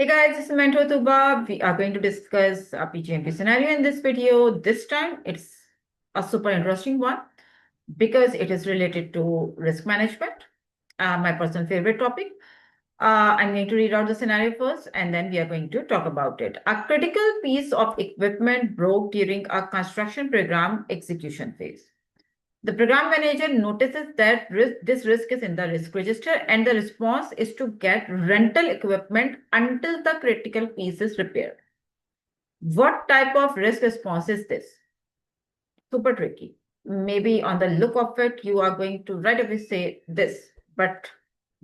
Hey guys, this is Mentor Tuba. We are going to discuss a PGMP scenario in this video. This time it's a super interesting one because it is related to risk management, my personal favorite topic. I'm going to read out the scenario first and then we are going to talk about it. A critical piece of equipment broke during a construction program execution phase. The program manager notices that this risk is in the risk register and the response is to get rental equipment until the critical piece is repaired. What type of risk response is this? Super tricky. Maybe on the look of it, you are going to right away say this, but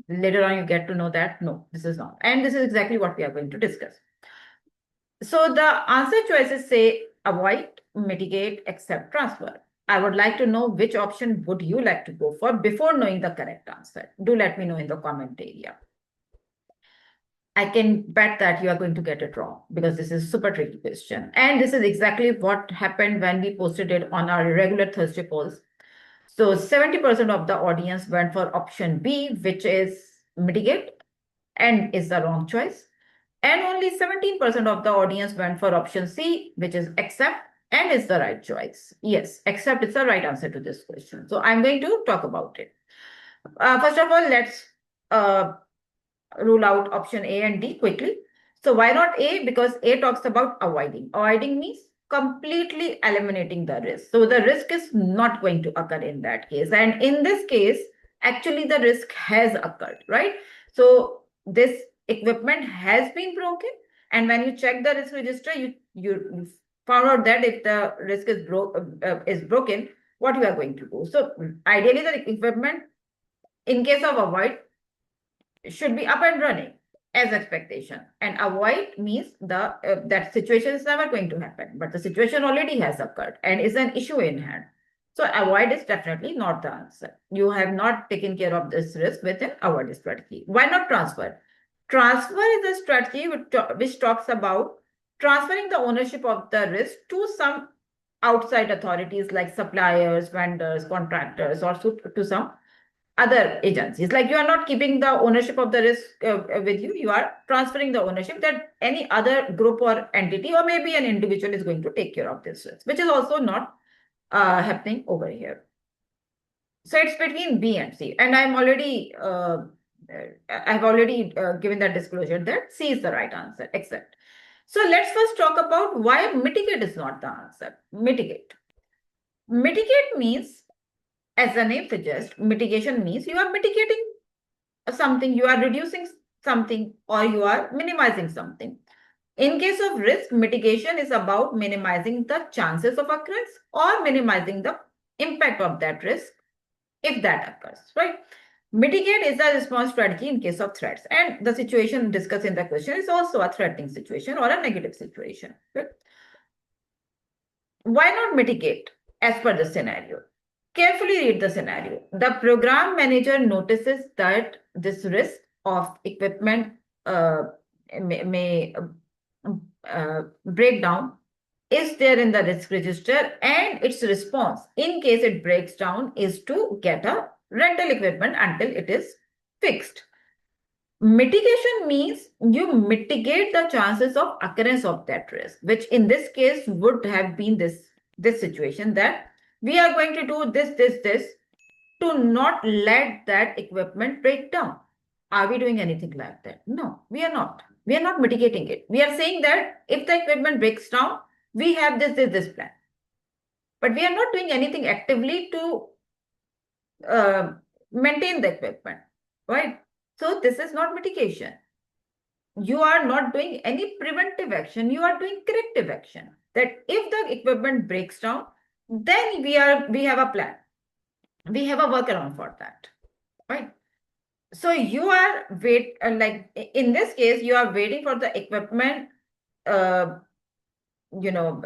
later on you get to know that no, this is not. And this is exactly what we are going to discuss. So the answer choices say avoid, mitigate, accept, transfer. I would like to know which option would you like to go for before knowing the correct answer. Do let me know in the comment area. I can bet that you are going to get it wrong because this is a super tricky question. And this is exactly what happened when we posted it on our regular Thursday polls. So 70% of the audience went for option B, which is mitigate and is the wrong choice. And only 17% of the audience went for option C, which is accept and is the right choice. Yes, accept is the right answer to this question. So I'm going to talk about it. First of all, let's uh, rule out option A and D quickly. So why not A? Because A talks about avoiding. Avoiding means completely eliminating the risk. So the risk is not going to occur in that case. And in this case, actually the risk has occurred, right? So this equipment has been broken. And when you check the risk register, you found out that if the risk is broken, what you are going to do. So ideally the equipment in case of avoid should be up and running as expectation, and avoid means the that situation is never going to happen, but the situation already has occurred and is an issue in hand. So avoid is definitely not the answer. You have not taken care of this risk with an avoid strategy. Why not transfer? Transfer is a strategy which talks about transferring the ownership of the risk to some outside authorities like suppliers, vendors, contractors, or to some other agencies. Like you are not keeping the ownership of the risk with you, you are transferring the ownership that any other group or entity or maybe an individual is going to take care of this risk, which is also not happening over here. So it's between B and C, and I've already given that disclosure that C is the right answer, except. So let's first talk about why mitigate is not the answer. Mitigate means, as the name suggests, mitigation means you are mitigating something, you are reducing something, or you are minimizing something. In case of risk, mitigation is about minimizing the chances of occurrence or minimizing the impact of that risk if that occurs, right? Mitigate is a response strategy in case of threats, and the situation discussed in the question is also a threatening situation or a negative situation. Right? Why not mitigate as per the scenario? Carefully read the scenario. The program manager notices that this risk of equipment may break down is there in the risk register, and its response in case it breaks down is to get a rental equipment until it is fixed. Mitigation means you mitigate the chances of occurrence of that risk, which in this case would have been this situation that we are going to do this to not let that equipment break down. Are we doing anything like that? No, we are not. We are not mitigating it. We are saying that if the equipment breaks down, we have this plan. But we are not doing anything actively to maintain the equipment, right? So this is not mitigation. You are not doing any preventive action. You are doing corrective action. That if the equipment breaks down, then we have a plan. We have a workaround for that, right? So you are like in this case, you are waiting for the equipment, uh, you know,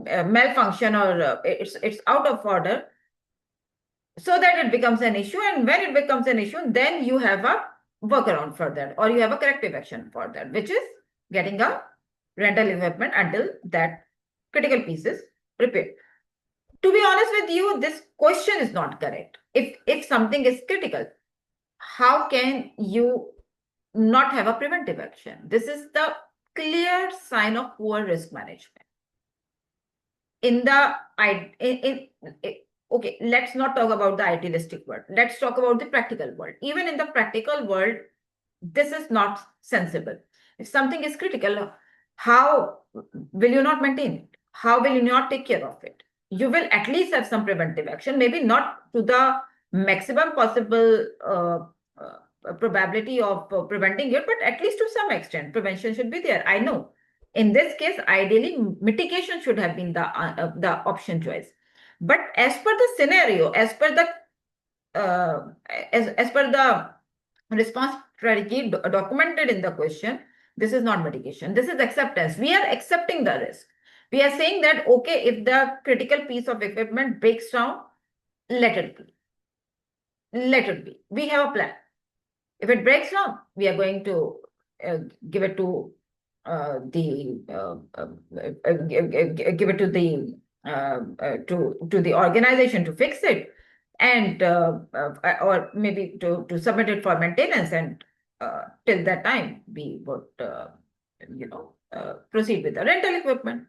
malfunction or it's out of order, so that it becomes an issue. And when it becomes an issue, then you have a workaround for that, or you have a corrective action for that, which is getting a rental equipment until that critical piece is repaired. To be honest with you, this question is not correct. If something is critical, how can you not have a preventive action. This is the clear sign of poor risk management. Okay, let's not talk about the idealistic world. Let's talk about the practical world. Even in the practical world, this is not sensible. If something is critical, how will you not maintain it? How will you not take care of it? You will at least have some preventive action, maybe not to the maximum possible probability of preventing it, but at least to some extent, prevention should be there. I know. In this case, ideally, mitigation should have been the option choice. But as per the scenario, as per the response strategy documented in the question, this is not mitigation. This is acceptance. We are accepting the risk. We are saying that, okay, if the critical piece of equipment breaks down, let it be. Let it be. We have a plan. If it breaks down, we are going to give it to the organization to fix it, and or maybe to submit it for maintenance, and till that time we would proceed with the rental equipment.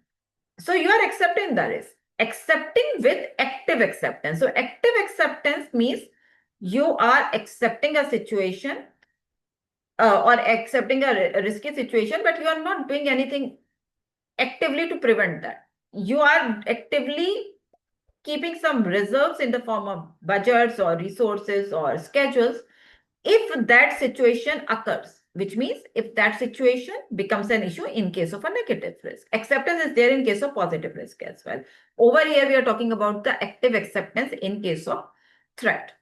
So you are accepting the risk, accepting with active acceptance. So active acceptance means you are accepting a situation or accepting a risky situation, but you are not doing anything actively to prevent that. You are actively keeping some reserves in the form of budgets or resources or schedules if that situation occurs, which means if that situation becomes an issue in case of a negative risk. Acceptance is there in case of positive risk as well. Over here, we are talking about the active acceptance in case of threat.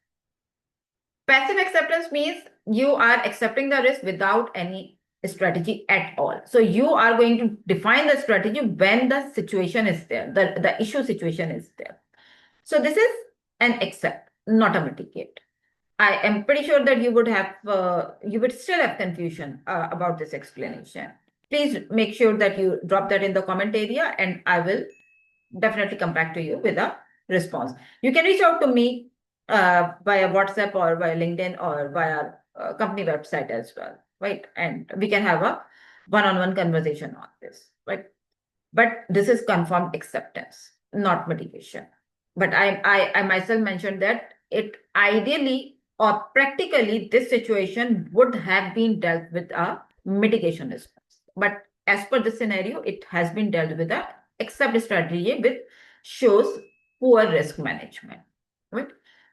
Passive acceptance means you are accepting the risk without any strategy at all. So you are going to define the strategy when the situation is there, the issue situation is there. So this is an accept, not a mitigate. I am pretty sure that you would still have confusion about this explanation. Please make sure that you drop that in the comment area, and I will definitely come back to you with a response. You can reach out to me via WhatsApp or via LinkedIn or via company website as well, right? And we can have a one-on-one conversation on this, right? But this is confirmed acceptance, not mitigation. But I myself mentioned that it ideally or practically this situation would have been dealt with a mitigation response. But as per the scenario, it has been dealt with a accept strategy, which shows poor risk management, right?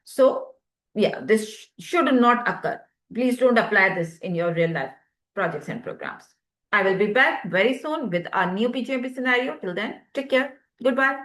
So yeah, this should not occur. Please don't apply this in your real life projects and programs. I will be back very soon with a new PgMP scenario. Till then, take care. Goodbye.